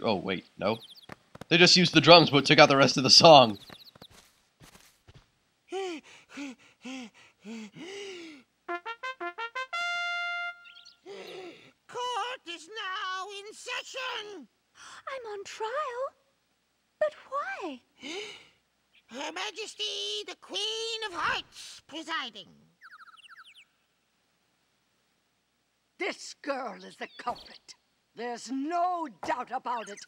Oh, wait, no. They just used the drums but took out the rest of the song. Court is now in session. I'm on trial. But why? Her Majesty, the Queen of Hearts, presiding. This girl is the culprit. There's no doubt about it.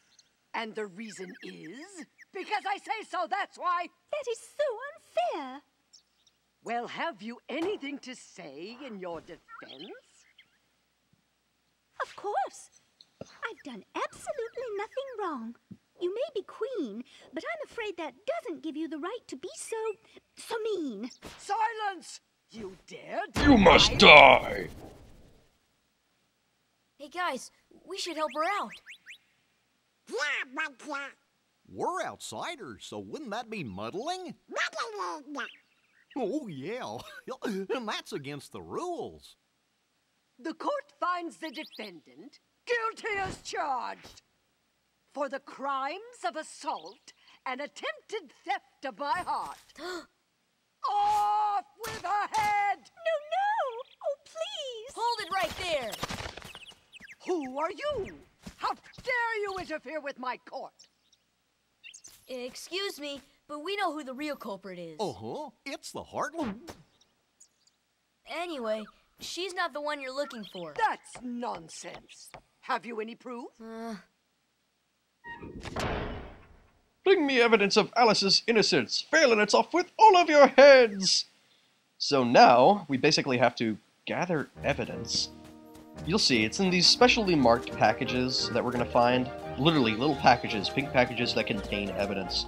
And the reason is because I say so, that's why. That is so unfair. Well, have you anything to say in your defense? Of course. I've done absolutely nothing wrong. You may be queen, but I'm afraid that doesn't give you the right to be so mean. Silence! You dare deny? You must die! Hey guys, we should help her out. We're outsiders, so wouldn't that be muddling? Oh, yeah. And that's against the rules. The court finds the defendant guilty as charged for the crimes of assault and attempted theft of my heart. Off with her head! No! Oh, please! Hold it right there! Who are you? How dare you interfere with my court? Excuse me, but we know who the real culprit is. Uh-huh. It's the Heartland. Anyway, she's not the one you're looking for. That's nonsense. Have you any proof? Bring me evidence of Alice's innocence. Fail and it's off with all of your heads! So now, we basically have to gather evidence. You'll see, it's in these specially marked packages that we're going to find. Literally, little packages, pink packages that contain evidence.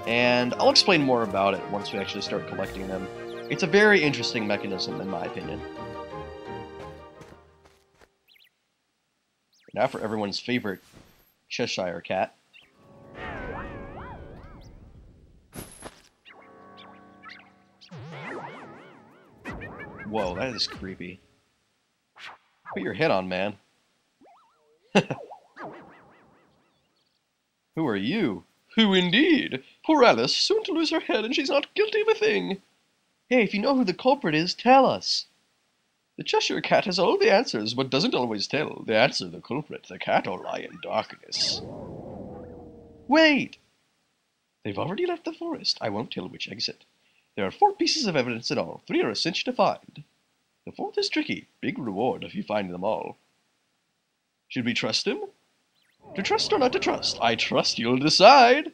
And I'll explain more about it once we actually start collecting them. It's a very interesting mechanism, in my opinion. Now for everyone's favorite Cheshire cat. Whoa, that is creepy. Put your head on, man. Who are you? Who indeed? Poor Alice, soon to lose her head and she's not guilty of a thing. Hey, if you know who the culprit is, tell us. The Cheshire Cat has all the answers, but doesn't always tell the answer to the culprit. The cat will lie in darkness. Wait! They've already left the forest. I won't tell which exit. There are 4 pieces of evidence in all. 3 are a cinch to find. The 4th is tricky. Big reward if you find them all. Should we trust him? To trust or not to trust? I trust you'll decide.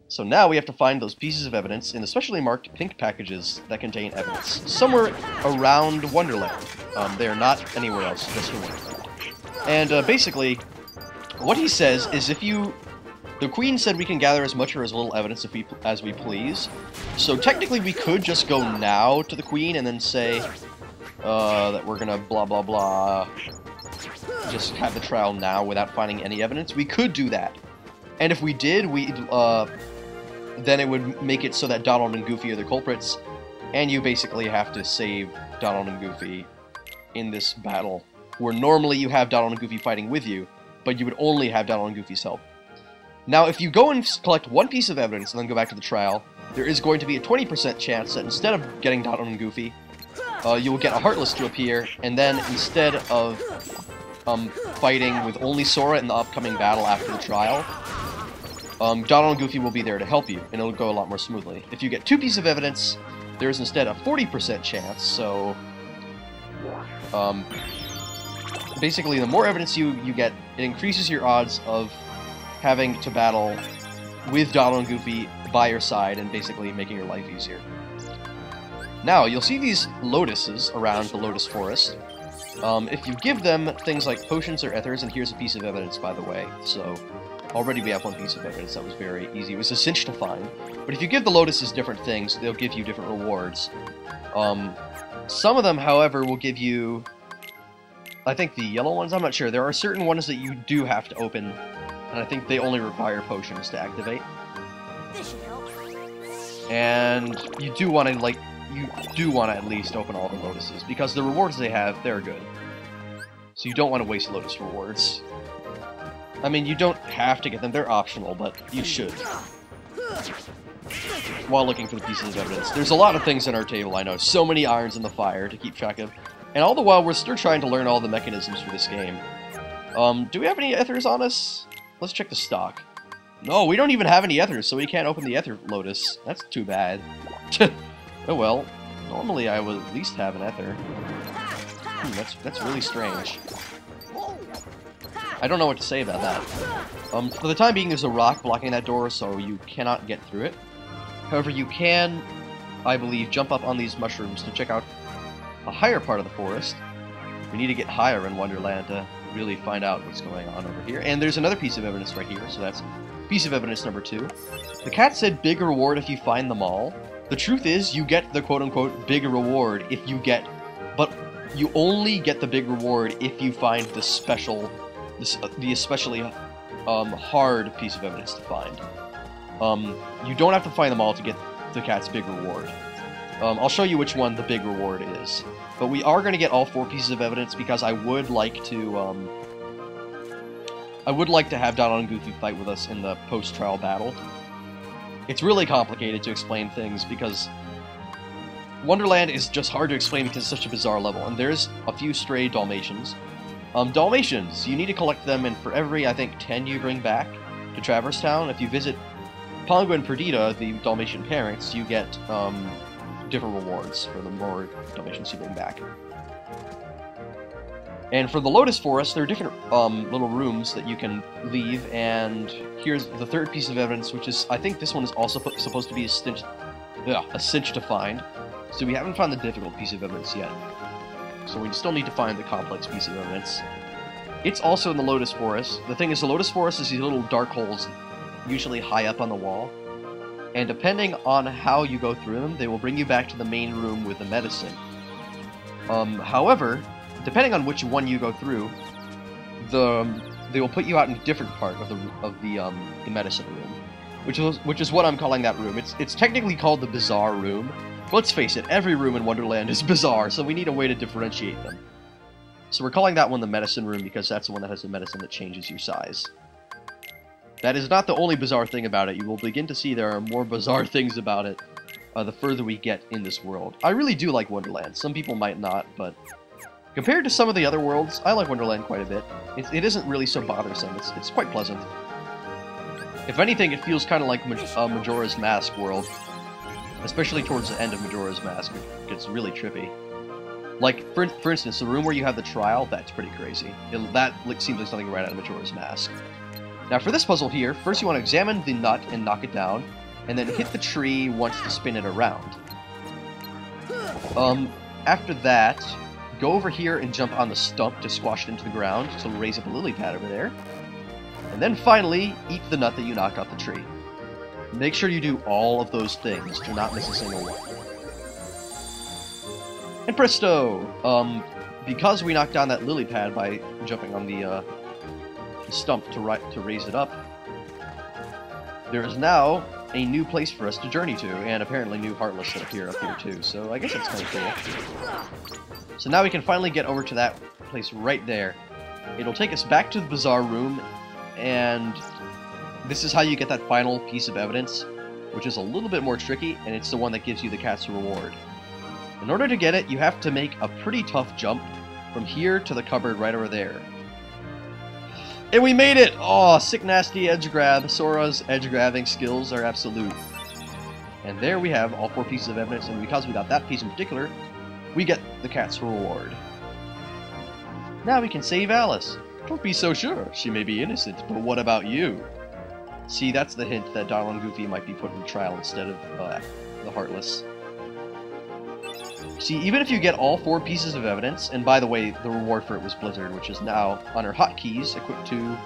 So now we have to find those pieces of evidence in the specially marked pink packages that contain evidence. Somewhere around Wonderland. They are not anywhere else, just in Wonderland. And basically, what he says is if you... The Queen said we can gather as much or as little evidence as we please. So technically we could just go now to the Queen and then say that we're gonna blah blah blah. Just have the trial now without finding any evidence. We could do that. And if we did, then it would make it so that Donald and Goofy are the culprits, and you basically have to save Donald and Goofy in this battle, where normally you have Donald and Goofy fighting with you, but you would only have Donald and Goofy's help. Now, if you go and collect 1 piece of evidence and then go back to the trial, there is going to be a 20% chance that instead of getting Donald and Goofy, you will get a Heartless to appear, and then instead of fighting with only Sora in the upcoming battle after the trial, Donald and Goofy will be there to help you, and it'll go a lot more smoothly. If you get 2 pieces of evidence, there is instead a 40% chance, so... basically, the more evidence you get, it increases your odds of having to battle with Donald and Goofy by your side and basically making your life easier. Now, you'll see these lotuses around the Lotus Forest. If you give them things like potions or ethers, and here's a piece of evidence, by the way, so already we have 1 piece of evidence. That was very easy. It was a cinch to find. But if you give the lotuses different things, they'll give you different rewards. Some of them, however, will give you... I think the yellow ones, I'm not sure. There are certain ones that you do have to open, and I think they only require potions to activate. This should help. And you do want to, like, you do want to at least open all the lotuses, because the rewards they have, they're good. So you don't want to waste lotus rewards. I mean, you don't have to get them, they're optional, but you should. While looking for the pieces of evidence. There's a lot of things on our table, I know. So many irons in the fire to keep track of. And all the while, we're still trying to learn all the mechanisms for this game. Do we have any ethers on us? Let's check the stock. No, we don't even have any ethers, so we can't open the ether lotus. That's too bad. Oh well. Normally I would at least have an ether. That's really strange. I don't know what to say about that. For the time being, there's a rock blocking that door, so you cannot get through it. However, you can, I believe, jump up on these mushrooms to check out a higher part of the forest. We need to get higher in Wonderland to really find out what's going on over here. And there's another piece of evidence right here, so that's piece of evidence number 2. The cat said big reward if you find them all. The truth is, you get the quote-unquote big reward if you get... But you only get the big reward if you find the special... the especially hard piece of evidence to find. You don't have to find them all to get the cat's big reward. I'll show you which one the big reward is. But we are going to get all 4 pieces of evidence because I would like to have Donald and Goofy fight with us in the post-trial battle. It's really complicated to explain things because Wonderland is just hard to explain because it's such a bizarre level, and there's a few stray Dalmatians. Dalmatians, you need to collect them, and for every, I think, 10 you bring back to Traverse Town, if you visit Pongo and Perdita, the Dalmatian parents, you get different rewards for the more Dalmatians you bring back. And for the Lotus Forest, there are different little rooms that you can leave, and here's the 3rd piece of evidence, which is, I think this one is also supposed to be a cinch to find. So we haven't found the difficult piece of evidence yet. So we still need to find the complex piece of evidence. It's also in the Lotus Forest. The thing is, the Lotus Forest is these little dark holes, usually high up on the wall. And depending on how you go through them, they will bring you back to the main room with the medicine. However, depending on which one you go through, they will put you out in a different part of the medicine room, which is what I'm calling that room. It's technically called the Bizarre Room. But let's face it, every room in Wonderland is bizarre, so we need a way to differentiate them. So we're calling that one the Medicine Room because that's the one that has the medicine that changes your size. That is not the only bizarre thing about it. You will begin to see there are more bizarre things about it the further we get in this world. I really do like Wonderland. Some people might not, but compared to some of the other worlds, I like Wonderland quite a bit. It isn't really so bothersome. It's quite pleasant. If anything, it feels kind of like Majora's Mask world. Especially towards the end of Majora's Mask, it gets really trippy. Like, for instance, the room where you have the trial, that's pretty crazy. That seems like something right out of Majora's Mask. Now for this puzzle here, first you want to examine the nut and knock it down, and then hit the tree once to spin it around. After that, go over here and jump on the stump to squash it into the ground to raise up a lily pad over there. And then finally, eat the nut that you knocked off the tree. Make sure you do all of those things. Do not miss a single one. And presto! Because we knocked down that lily pad by jumping on the stump to raise it up, there is now a new place for us to journey to, and apparently new Heartless that appear up here too, so I guess that's kind of cool. So now we can finally get over to that place right there. It'll take us back to the Bizarre Room, and this is how you get that final piece of evidence, which is a little bit more tricky, and it's the one that gives you the cat's reward. In order to get it, you have to make a pretty tough jump from here to the cupboard right over there. And we made it! Oh, sick nasty edge grab. Sora's edge grabbing skills are absolute. And there we have all 4 pieces of evidence, and because we got that piece in particular, we get the cat's reward. Now we can save Alice. Don't be so sure. She may be innocent, but what about you? See, that's the hint that Donald and Goofy might be put in trial instead of the Heartless. See, even if you get all 4 pieces of evidence, and by the way, the reward for it was Blizzard, which is now on our hotkeys equipped to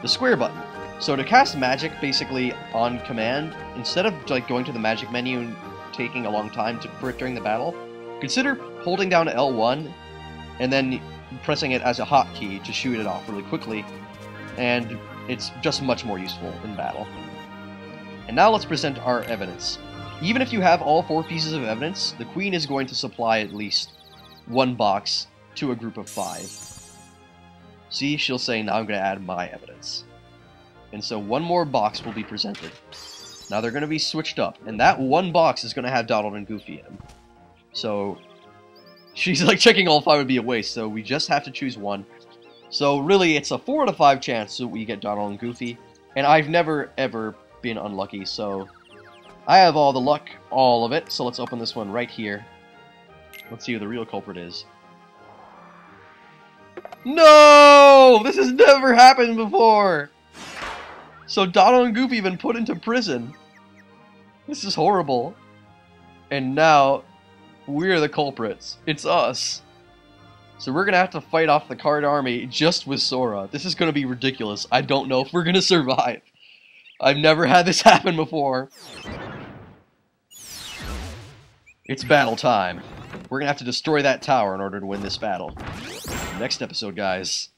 the square button. So to cast magic, basically on command, instead of like going to the magic menu and taking a long time for it during the battle, consider holding down L1 and then pressing it as a hotkey to shoot it off really quickly, and it's just much more useful in battle. And now let's present our evidence. even if you have all 4 pieces of evidence, the Queen is going to supply at least 1 box to a group of 5. See, she'll say, now I'm going to add my evidence. And so 1 more box will be presented. Now they're going to be switched up, and that 1 box is going to have Donald and Goofy in them. So, she's like, checking all 5 would be a waste, so we just have to choose 1. So really, it's a 4 out of 5 chance that we get Donald and Goofy, and I've never, ever been unlucky, so I have all the luck, all of it, so let's open this one right here. Let's see who the real culprit is. No! This has never happened before! So Donald and Goofy have been put into prison. This is horrible. And now, we're the culprits. It's us. So we're gonna have to fight off the card army just with Sora. This is gonna be ridiculous. I don't know if we're gonna survive. I've never had this happen before. It's battle time. We're gonna have to destroy that tower in order to win this battle. Next episode, guys.